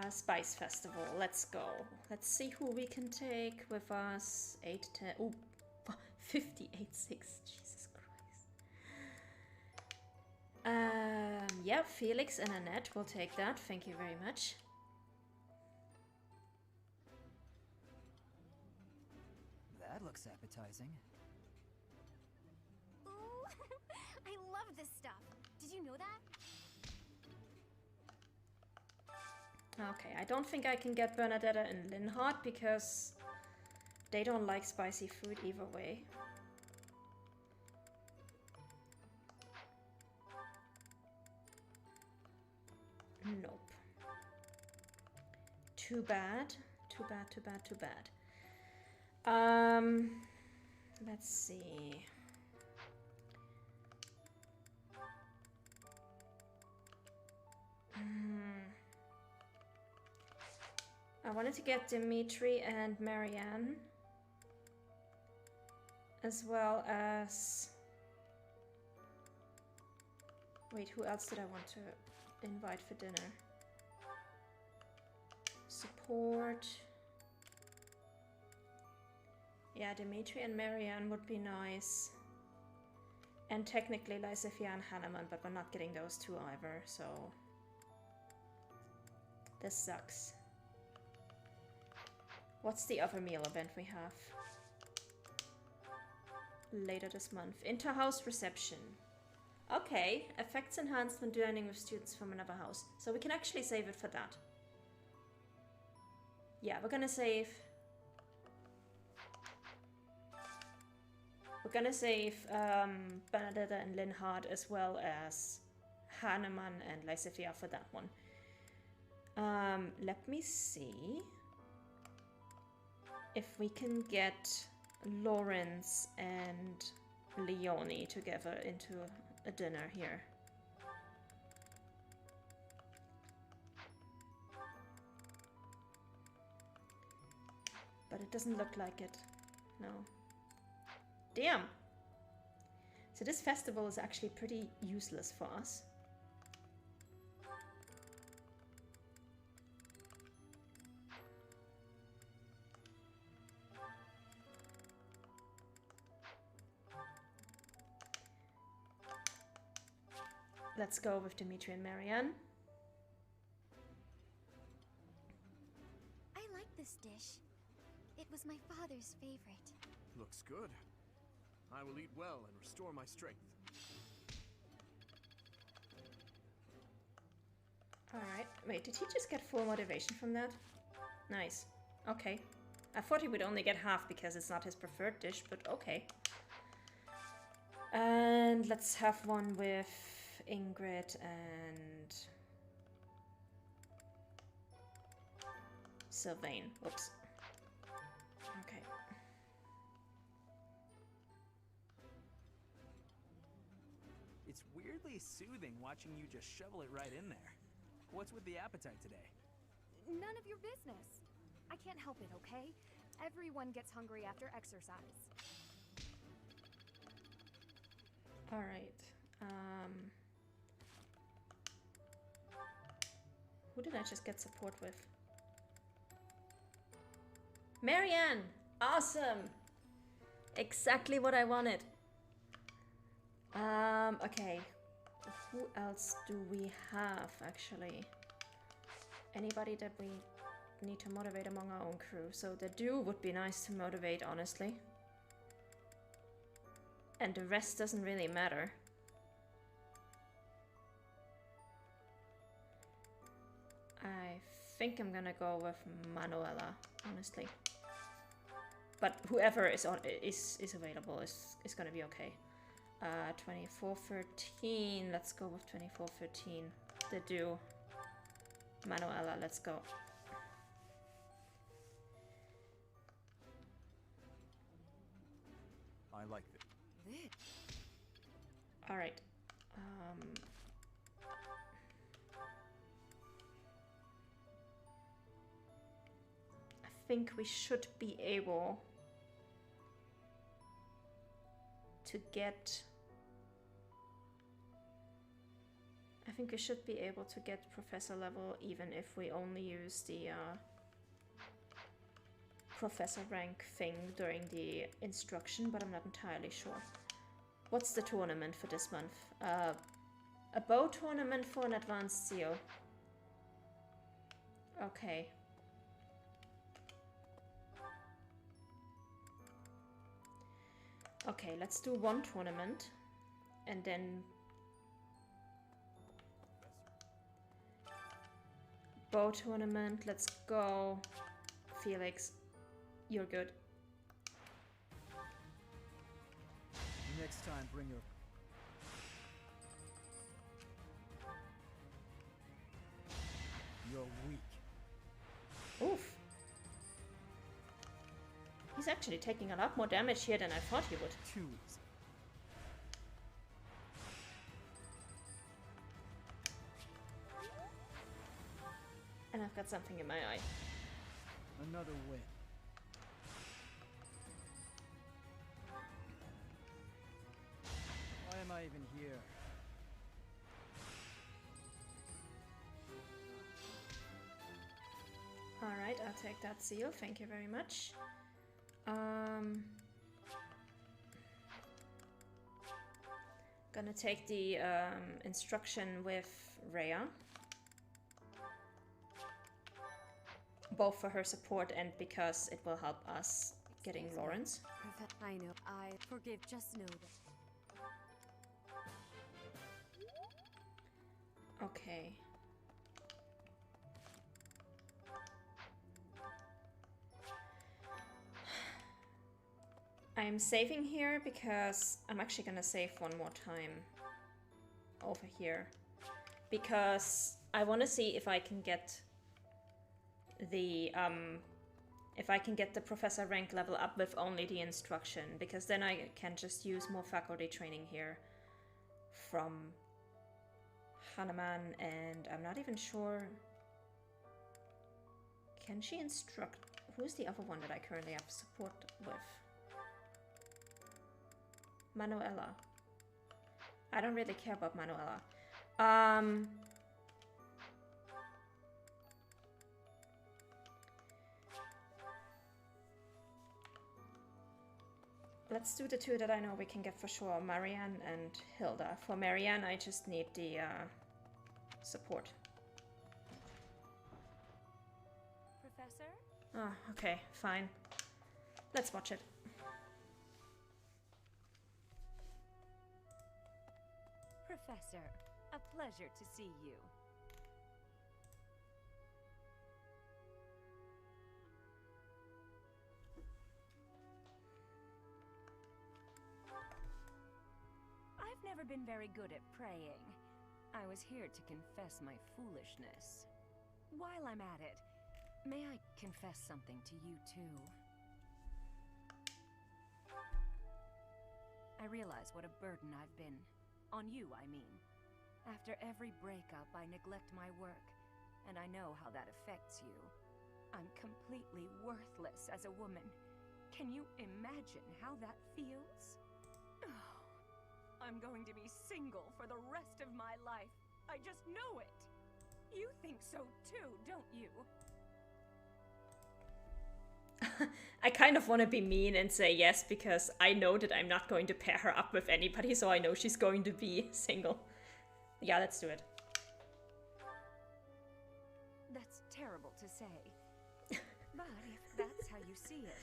Spice Festival. Let's go. Let's see who we can take with us. 8, 10. Oh, 58, 6. Jesus Christ. Yeah, Felix and Annette will take that. Thank you very much. That looks appetizing. Ooh, I love this stuff. Did you know that? Okay, I don't think I can get Bernadetta and Linhardt because they don't like spicy food either way. Nope. Too bad. Too bad, too bad, too bad. Let's see. I wanted to get Dimitri and Marianne, as well as... Wait, who else did I want to invite for dinner? Support. Yeah, Dimitri and Marianne would be nice. And technically Lysifia and Hanneman, but we're not getting those two either, so... This sucks. What's the other meal event we have? Later this month. Inter-house reception. Okay, effects enhanced when dining with students from another house. So we can actually save it for that. Yeah, we're gonna save... We're gonna save Bernadetta and Linhardt as well as Hanneman and Lysifia for that one. Let me see if we can get Lawrence and Leonie together into a dinner here. But it doesn't look like it. No. Damn! So this festival is actually pretty useless for us. Let's go with Dimitri and Marianne. I like this dish. It was my father's favorite. Looks good. I will eat well and restore my strength. Alright. Wait, did he just get full motivation from that? Nice. Okay. I thought he would only get half because it's not his preferred dish, but okay. And let's have one with Ingrid and Sylvain. Whoops. Okay. It's weirdly soothing watching you just shovel it right in there. What's with the appetite today? None of your business. I can't help it, okay? Everyone gets hungry after exercise. Alright. Who did I just get support with? Marianne! Awesome! Exactly what I wanted. Okay. Who else do we have, actually? Anybody that we need to motivate among our own crew. So the duo would be nice to motivate, honestly. And the rest doesn't really matter. I think I'm gonna go with Manuela, honestly. But whoever is available is gonna be okay. 2413. Let's go with 2413. The duo. Manuela, let's go. I like it. All right. I think we should be able to get... I think we should be able to get professor level even if we only use the professor rank thing during the instruction, but I'm not entirely sure. What's the tournament for this month? A bow tournament for an advanced seal. Okay. Okay, let's do one tournament and then bow tournament. Let's go. Felix, you're good. Next time, bring your... You're weak. Oof. He's actually taking a lot more damage here than I thought he would. Too easy. And I've got something in my eye. Another win. Why am I even here? Alright, I'll take that seal. Thank you very much. Gonna take the instruction with Rhea. Both for her support and because it will help us getting Lawrence. I know. I forgive. Just know that. Okay. I'm saving here because I'm actually gonna save one more time over here because I want to see if I can get the professor rank level up with only the instruction, because then I can just use more faculty training here from Hanuman, and I'm not even sure. Can she instruct? Who's the other one that I currently have support with? Manuela. I don't really care about Manuela. Let's do the two that I know we can get for sure, Marianne and Hilda. For Marianne, I just need the support. Professor? Ah, okay, fine. Let's watch it. Professor, a pleasure to see you. I've never been very good at praying. I was here to confess my foolishness. While I'm at it, may I confess something to you too? I realize what a burden I've been. On you, I mean. After every breakup, I neglect my work, and I know how that affects you. I'm completely worthless as a woman. Can you imagine how that feels? Oh, I'm going to be single for the rest of my life. I just know it. You think so too, don't you? I kind of want to be mean and say yes, because I know that I'm not going to pair her up with anybody, so I know she's going to be single. Yeah, let's do it. That's terrible to say. But if that's how you see it,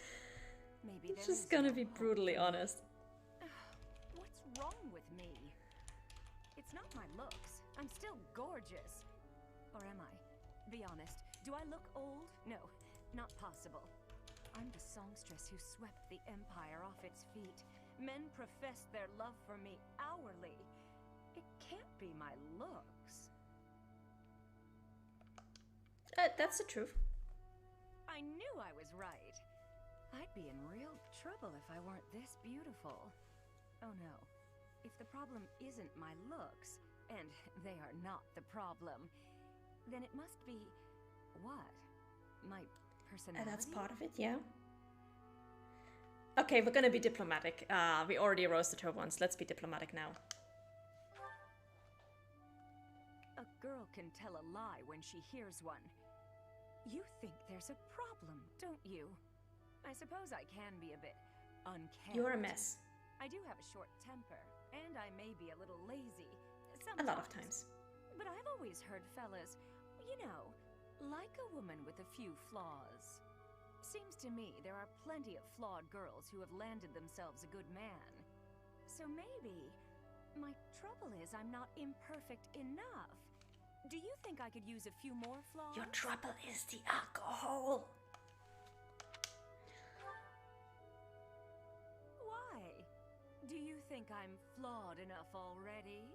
maybe It's there just is gonna no be hope. brutally honest. What's wrong with me? It's not my looks. I'm still gorgeous. Or am I? Be honest. Do I look old? No, not possible. I'm the songstress who swept the Empire off its feet. Men profess their love for me hourly. It can't be my looks. That's the truth. I knew I was right. I'd be in real trouble if I weren't this beautiful. Oh no. If the problem isn't my looks, and they are not the problem, then it must be... what? My personality? That's part of it, yeah. Okay, we're gonna be diplomatic. We already roasted her once. Let's be diplomatic now. girl can tell a lie when she hears one. You think there's a problem, don't you? I suppose I can be a bit uncaring. You're a mess. I do have a short temper, and I may be a little lazy. A lot of times. But I've always heard fellas, you know, like a woman with a few flaws. Seems to me there are plenty of flawed girls who have landed themselves a good man. So maybe my trouble is I'm not imperfect enough. Do you think I could use a few more flaws? Your trouble is the alcohol. Why? Do you think I'm flawed enough already?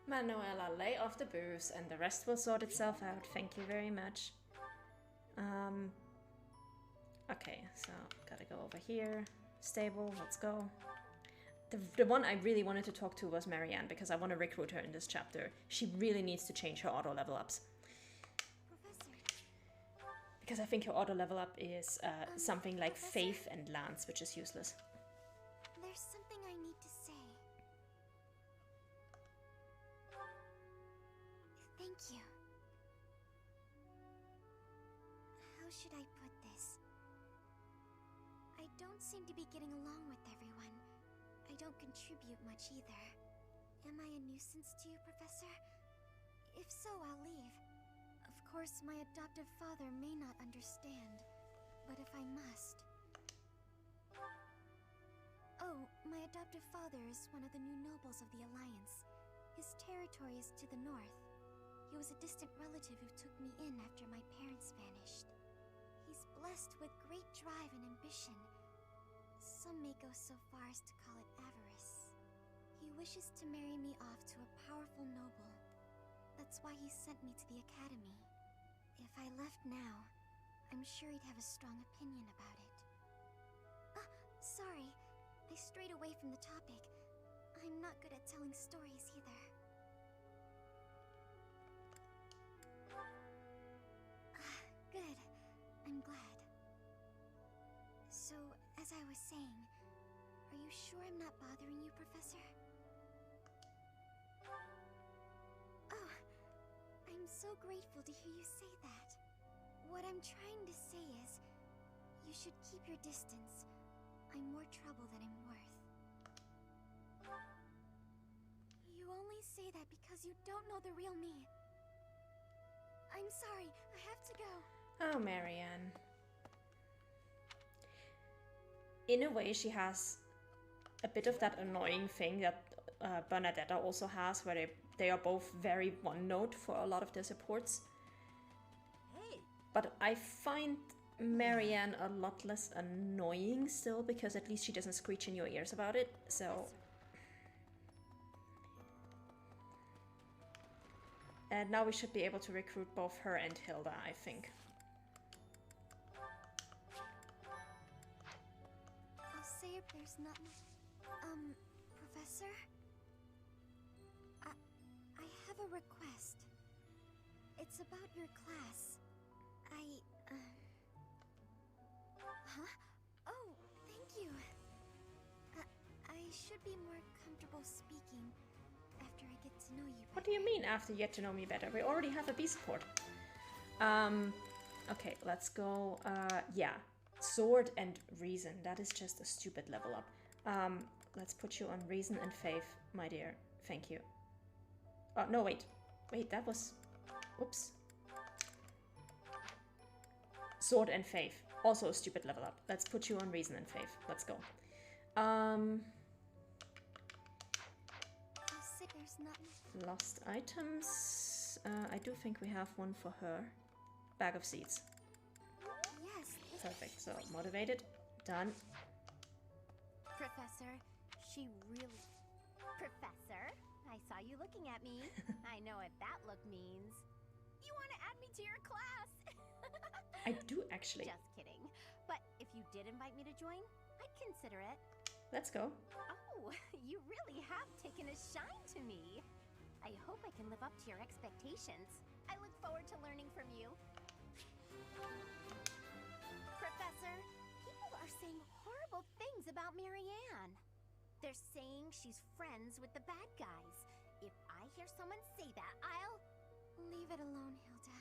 Manuela, lay off the booze and the rest will sort itself out. Thank you very much. Okay, so gotta go over here. Stable, let's go. The one I really wanted to talk to was Marianne because I want to recruit her in this chapter. She really needs to change her auto level ups. Professor. Because I think her auto level up is something like Professor? Faith and Lance, which is useless. There's something I need to say. Thank you. How should I put this? I don't seem to be getting along with everyone. I don't contribute much either. Am I a nuisance to you, Professor? If so, I'll leave. Of course, my adoptive father may not understand, but if I must... Oh, my adoptive father is one of the new nobles of the Alliance. His territory is to the north. He was a distant relative who took me in after my parents vanished. He's blessed with great drive and ambition. Some may go so far as to call it avarice. He wishes to marry me off to a powerful noble. That's why he sent me to the academy. If I left now, I'm sure he'd have a strong opinion about it. Ah, sorry. I strayed away from the topic. I'm not good at telling stories either. Good. I'm glad. So, as I was saying, are you sure I'm not bothering you, Professor? Oh, I'm so grateful to hear you say that. What I'm trying to say is, you should keep your distance. I'm more trouble than I'm worth. You only say that because you don't know the real me. I'm sorry, I have to go. Oh, Marianne. In a way, she has a bit of that annoying thing that Bernadetta also has, where they are both very one-note for a lot of their supports. Hey. But I find Marianne a lot less annoying still, because at least she doesn't screech in your ears about it, so... And now we should be able to recruit both her and Hilda, I think. I'll say if there's not much... Professor? I have a request. It's about your class. Huh? Oh, thank you. I should be more comfortable speaking after I get to know you better. What do you mean after you get to know me better? We already have a B support. Okay, let's go. Yeah, sword and reason. That is just a stupid level up. Let's put you on reason and faith, my dear. Thank you. Oh, no, wait. Wait, that was... Oops. Sword and faith. Also a stupid level up. Let's put you on reason and faith. Let's go. I'll say there's not... Lost items. I do think we have one for her. Bag of seeds. Yes. Perfect. So, motivated. Done. Professor, she really... Professor, I saw you looking at me. I know what that look means. You want to add me to your class? I do actually. Just kidding. But if you did invite me to join, I'd consider it. Let's go. Oh, you really have taken a shine to me. I hope I can live up to your expectations. I look forward to learning from you. Professor, people are saying horrible things about Marianne. They're saying she's friends with the bad guys. If I I hear someone say that, I'll... Leave it alone, Hilda.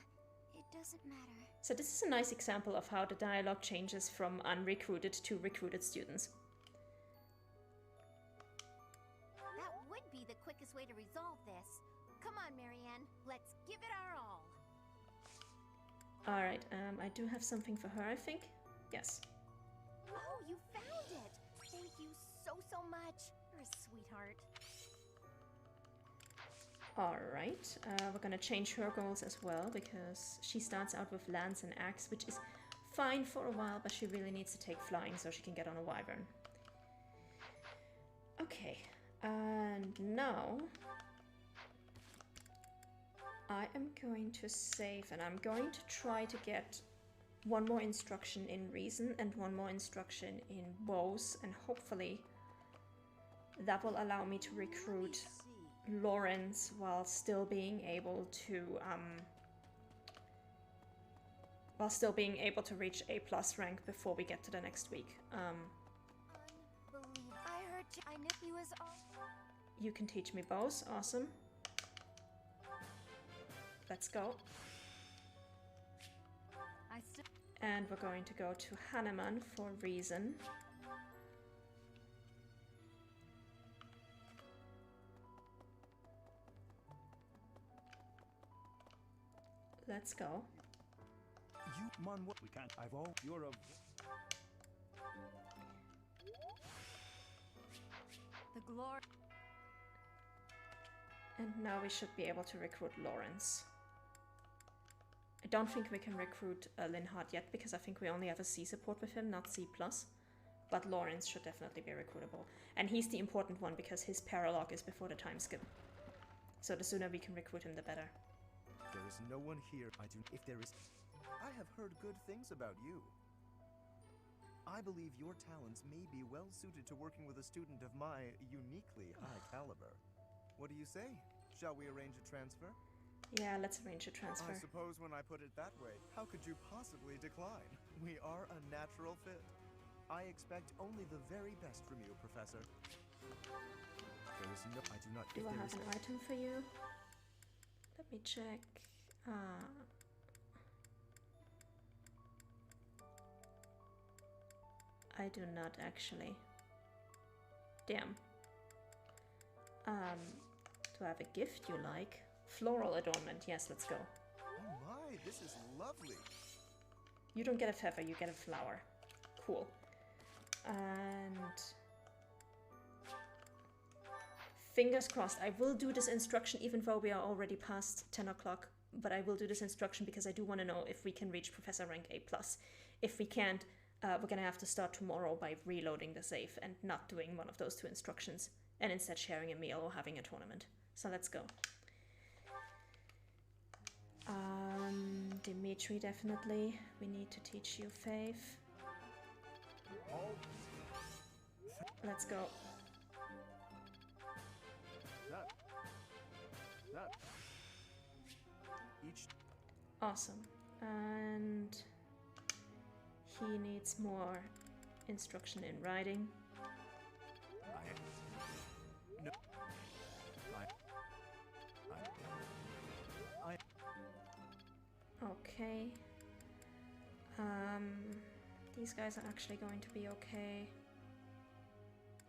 It doesn't matter. So this is a nice example of how the dialogue changes from unrecruited to recruited students. That would be the quickest way to resolve this. Come on, Marianne. Let's give it our all. Alright, I do have something for her, I think. Yes. Oh, you found it! Thank you so much. You're a sweetheart. Alright, we're gonna change her goals as well, because she starts out with lance and axe, which is fine for a while, but she really needs to take flying so she can get on a wyvern. Okay, and now I am going to save, and I'm going to try to get one more instruction in reason and one more instruction in bows, and hopefully that will allow me to recruit Lawrence while still being able to reach A+ rank before we get to the next week. Unbelievable. I heard you. I knew he was all... You can teach me bows, awesome. Let's go. And we're going to go to Hanneman for reason. Let's go. You, man, what we can't. I've all. You're a. The glory. And now we should be able to recruit Lawrence. I don't think we can recruit Linhardt yet, because I think we only have a C support with him, not C+. But Lawrence should definitely be recruitable. And he's the important one because his paralogue is before the time skip. So the sooner we can recruit him, the better. There is no one here. I do. If there is, I have heard good things about you. I believe your talents may be well suited to working with a student of my uniquely high caliber. What do you say? Shall we arrange a transfer? Yeah, let's arrange a transfer. I suppose when I put it that way, how could you possibly decline? We are a natural fit. I expect only the very best from you, Professor. There is no... I do not... Do I have an item for you? Let me check. I do not actually. Damn. Do I have a gift you like? Floral adornment, yes, let's go. Oh my, this is lovely. You don't get a feather, you get a flower. Cool. And... fingers crossed, I will do this instruction even though we are already past 10 o'clock, but I will do this instruction because I do want to know if we can reach Professor rank A+. If we can't, we're gonna have to start tomorrow by reloading the save and not doing one of those two instructions, and instead sharing a meal or having a tournament. So let's go. Dimitri, definitely. We need to teach you faith. Let's go. Awesome. And he needs more instruction in writing. Okay. These guys are actually going to be okay.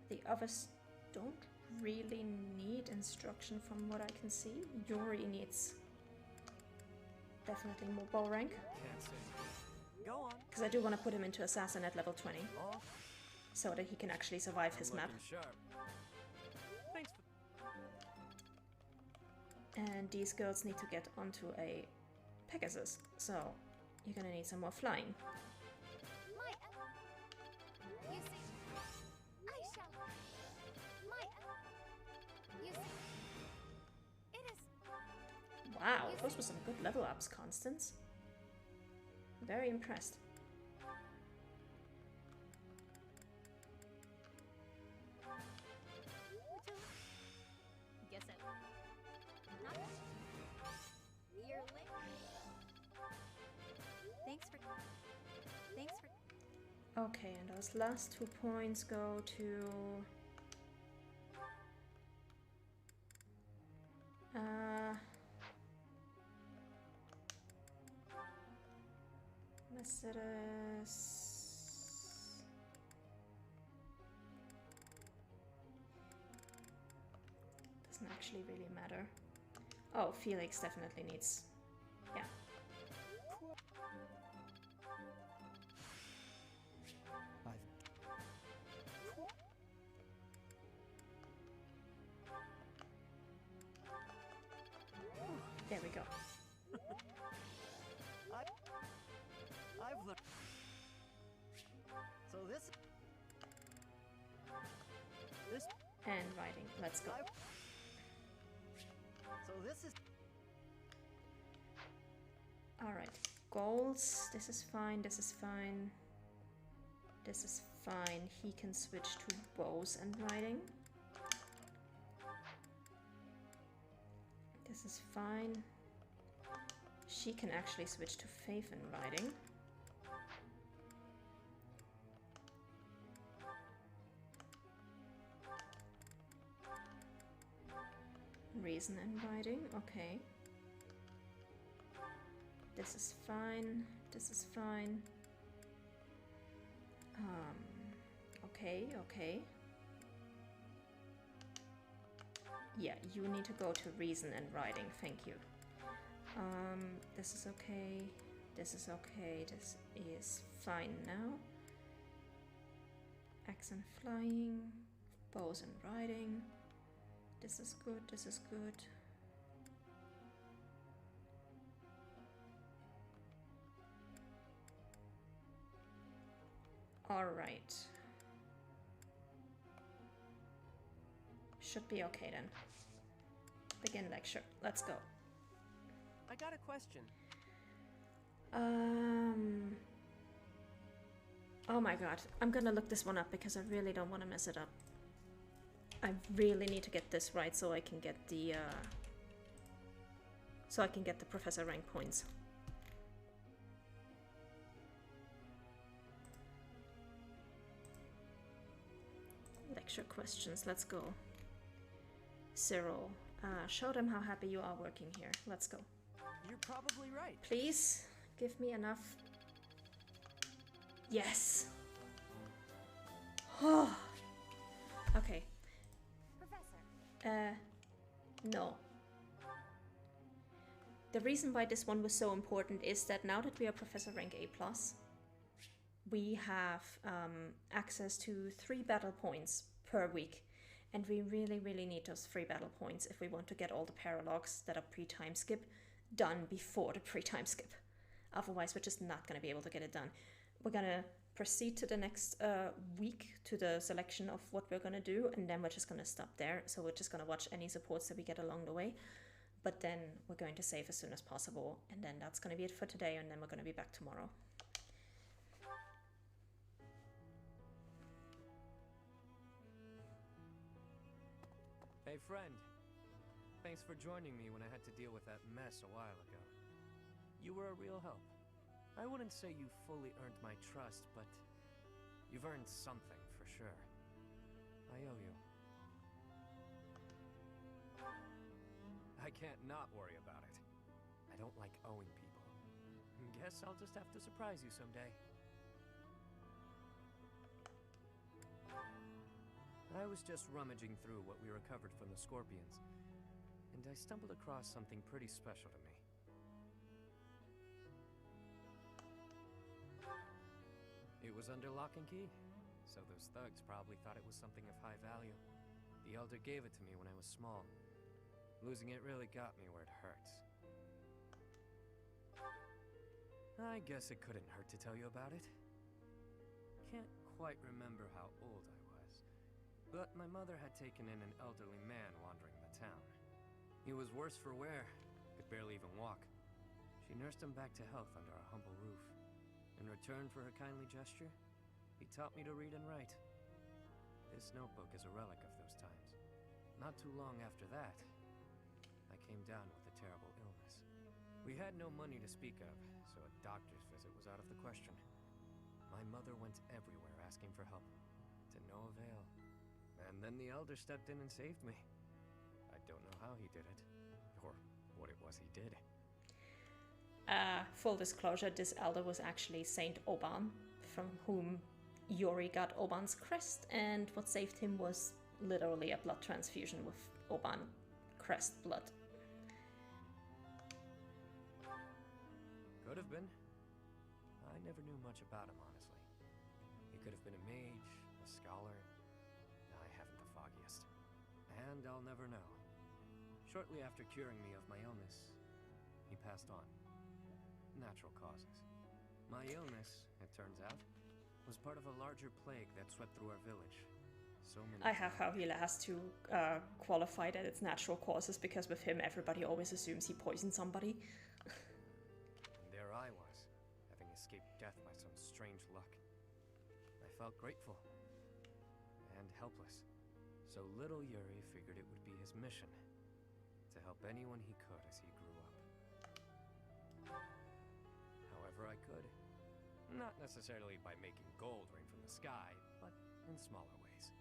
The others don't really need instruction from what I can see. Yuri needs definitely more bow rank. Go on. Because I do want to put him into assassin at level 20. So that he can actually survive his map. Thanks for... And these girls need to get onto a Pegasus. So you're gonna need some more flying. You see, I shall. You see, it is. Wow, those were some good level ups, Constance. Very impressed. Guess it. Not. You're late. Thanks for. Okay, and those last 2 points go to... Mercedes. Doesn't actually really matter. Oh, Felix definitely needs. Yeah. There we go. I've looked. So this. And writing. Let's go. So this is. All right. Goals. This is fine. This is fine. This is fine. He can switch to bows and writing. This is fine. She can actually switch to faith and writing. Reason and writing, okay. This is fine. This is fine. Okay, okay. Yeah, you need to go to reason and writing, thank you. This is okay. This is okay. This is fine now. Accent flying, bows and riding. This is good. This is good. All right. Should be okay then. Begin lecture. Let's go. I got a question. Oh my god. I'm gonna look this one up because I really don't want to mess it up. I really need to get this right so I can get the professor rank points. Lecture questions. Let's go. Cyril, show them how happy you are working here. Let's go. You're probably right. Please give me enough. Yes. Okay. Professor. No. The reason why this one was so important is that now that we are Professor rank A+, we have access to 3 battle points per week. And we really, really need those 3 battle points if we want to get all the paralogues that are pre-time skip done before the pre-time skip. Otherwise, we're just not going to be able to get it done. We're going to proceed to the next week to the selection of what we're going to do, and then we're just going to stop there. So we're just going to watch any supports that we get along the way. But then we're going to save as soon as possible, and then that's going to be it for today, and then we're going to be back tomorrow. Hey friend, thanks for joining me when I had to deal with that mess a while ago. You were a real help. I wouldn't say you fully earned my trust, but you've earned something for sure. I owe you. I can't not worry about it. I don't like owing people. Guess I'll just have to surprise you someday. I was just rummaging through what we recovered from the Scorpions, and I stumbled across something pretty special to me. It was under lock and key, so those thugs probably thought it was something of high value. The Elder gave it to me when I was small. Losing it really got me where it hurts. I guess it couldn't hurt to tell you about it. Can't quite remember how old I was, but my mother had taken in an elderly man wandering the town. He was worse for wear, could barely even walk. She nursed him back to health under our humble roof. In return for her kindly gesture, he taught me to read and write. This notebook is a relic of those times. Not too long after that, I came down with a terrible illness. We had no money to speak of, so a doctor's visit was out of the question. My mother went everywhere asking for help, to no avail. And then the Elder stepped in and saved me. I don't know how he did it, or what it was he did. full disclosure, this elder was actually Saint Oban, from whom Yori got Oban's crest, and what saved him was literally a blood transfusion with Oban crest blood. Could have been. I never knew much about him, honestly. He could have been a mage, a scholar. I haven't the foggiest. And I'll never know. Shortly after curing me of my illness, he passed on. Natural causes. My illness, it turns out, was part of a larger plague that swept through our village. So many I have how he has to qualify that it's natural causes, because with him everybody always assumes he poisoned somebody. And there I was, having escaped death by some strange luck. I felt grateful and helpless. So little Yuri figured it would be his mission to help anyone he could as he grew up. However I could. Not necessarily by making gold rain from the sky, but in smaller ways.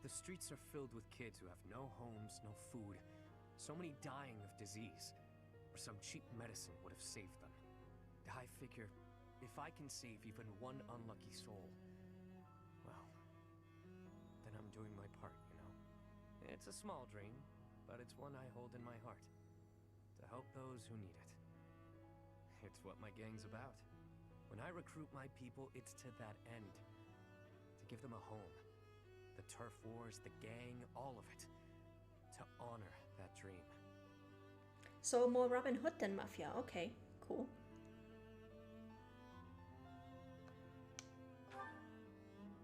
The streets are filled with kids who have no homes, no food, so many dying of disease, or some cheap medicine would have saved them. I figure, if I can save even one unlucky soul, well, then I'm doing my part, you know? It's a small dream, but it's one I hold in my heart, to help those who need it. It's what my gang's about. When I recruit my people, it's to that end. To give them a home. The turf wars, the gang, all of it. To honor that dream. So more Robin Hood than Mafia. Okay, cool.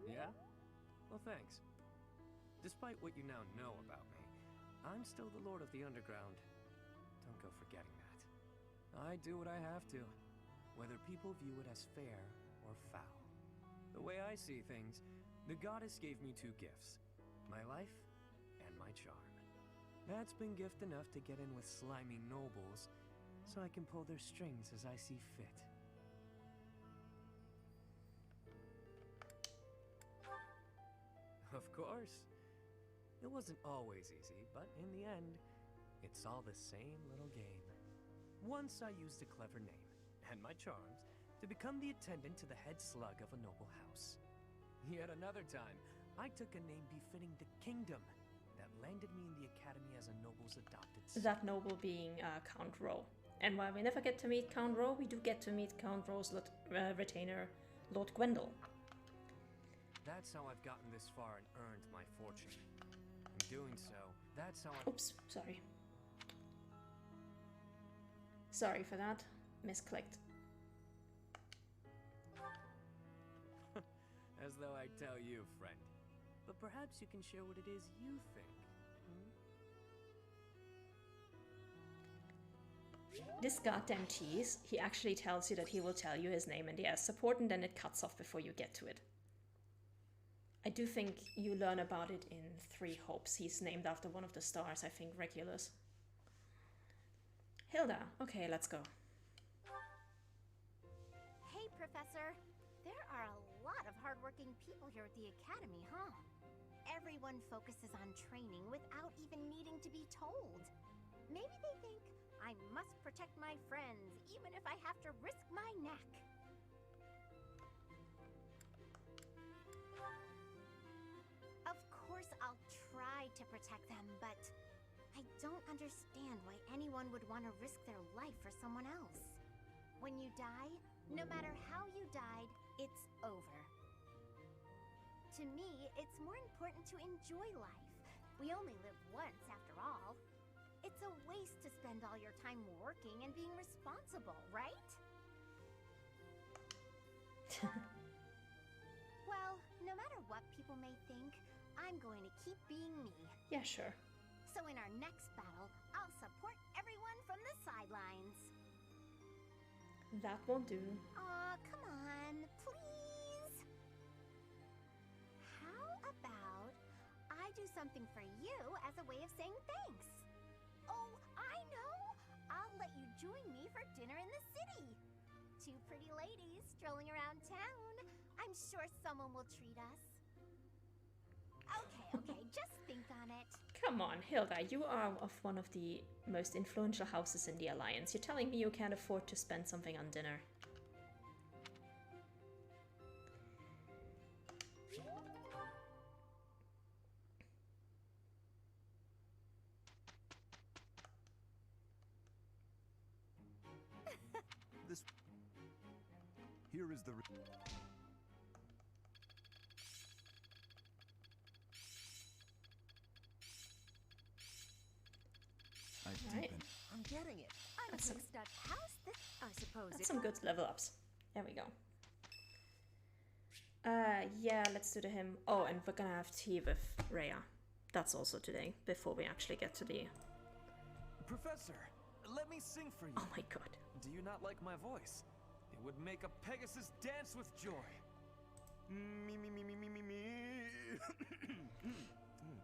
Yeah? Well, thanks. Despite what you now know about me, I'm still the Lord of the Underground. Don't go forgetting that. I do what I have to, whether people view it as fair or foul. The way I see things, the goddess gave me two gifts, my life and my charm. That's been gift enough to get in with slimy nobles, so I can pull their strings as I see fit. Of course. It wasn't always easy, but in the end, it's all the same little game. Once I used a clever name, and my charms, to become the attendant to the head slug of a noble house. Yet another time, I took a name befitting the kingdom that landed me in the academy as a noble's adopted son. That noble being Count Ro. And while we never get to meet Count Ro, we do get to meet Count Ro's retainer, Lord Gwendol. That's how I've gotten this far and earned my fortune. In doing so, that's how I... Oops, sorry. Sorry for that. Misclicked. As though I tell you, friend. But perhaps you can share what it is you think. This goddamn tease, he actually tells you that he will tell you his name and the S support, and then it cuts off before you get to it. I do think you learn about it in 3 Hopes. He's named after one of the stars, I think Regulus. Hilda, okay, let's go. Hey, Professor. There are a lot of hardworking people here at the Academy, huh? Everyone focuses on training without even needing to be told. Maybe they think, I must protect my friends, even if I have to risk my neck. Of course I'll try to protect them, but I don't understand why anyone would want to risk their life for someone else. When you die, no matter how you died, it's over. To me, it's more important to enjoy life. We only live once, after all. It's a waste to spend all your time working and being responsible, right? Well, no matter what people may think, I'm going to keep being me. Yeah, sure. So in our next battle, I'll support everyone from the sidelines. That won't do. Aw, come on, please. How about I do something for you as a way of saying thanks? Oh, I know! I'll let you join me for dinner in the city. 2 pretty ladies strolling around town. I'm sure someone will treat us. Okay, just think on it. Come on, Hilda, you are of one of the most influential houses in the Alliance. You're telling me you can't afford to spend something on dinner? This... Here is the... Right. I'm getting it. I'm That's a big stud. How's this? I suppose That's it. some good level ups. There we go. Yeah, let's do the hymn. Oh, and we're gonna have tea with Rhea. That's also today, before we actually get to the... Professor, let me sing for you. Oh my god. Do you not like my voice? It would make a Pegasus dance with joy. Me, me, me, me, me, me, me.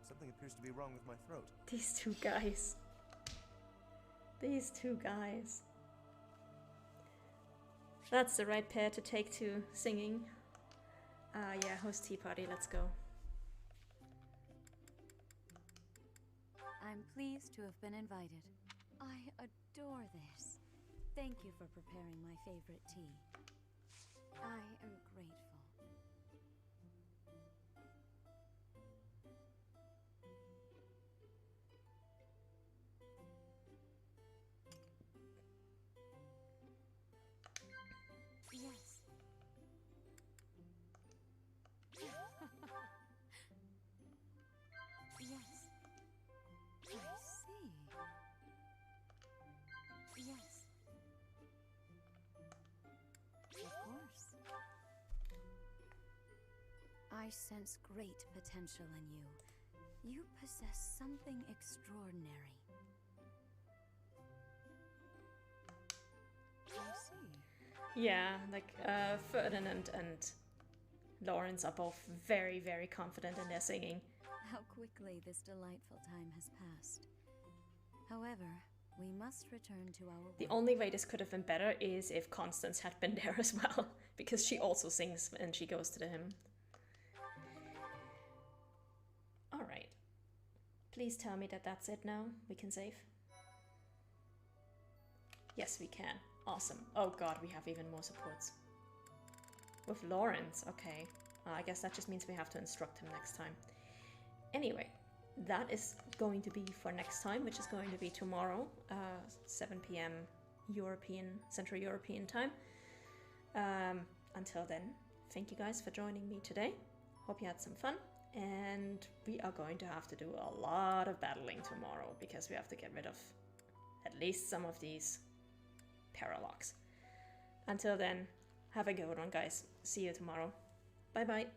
Something appears to be wrong with my throat. These two guys. These two guys. That's the right pair to take to singing. Yeah, host tea party, let's go. I'm pleased to have been invited. I adore this. Thank you for preparing my favorite tea. I am grateful. Yes. Yes. I see. Yes. Of course. I sense great potential in you. You possess something extraordinary. I see. Yeah, like Ferdinand and Lawrence are both very, very confident in their singing. How quickly this delightful time has passed. However, we must return to our The work. only way this could have been better is if Constance had been there as well, because she also sings and she goes to the hymn. Alright. Please tell me that that's it now. We can save. Yes, we can. Awesome. Oh god, we have even more supports. With Lawrence, okay. I guess that just means we have to instruct him next time. Anyway, that is going to be for next time, which is going to be tomorrow, 7 p.m. Central European time. Until then, thank you guys for joining me today. Hope you had some fun. And we are going to have to do a lot of battling tomorrow, because we have to get rid of at least some of these paralogues. Until then, have a good one, guys. See you tomorrow. Bye bye.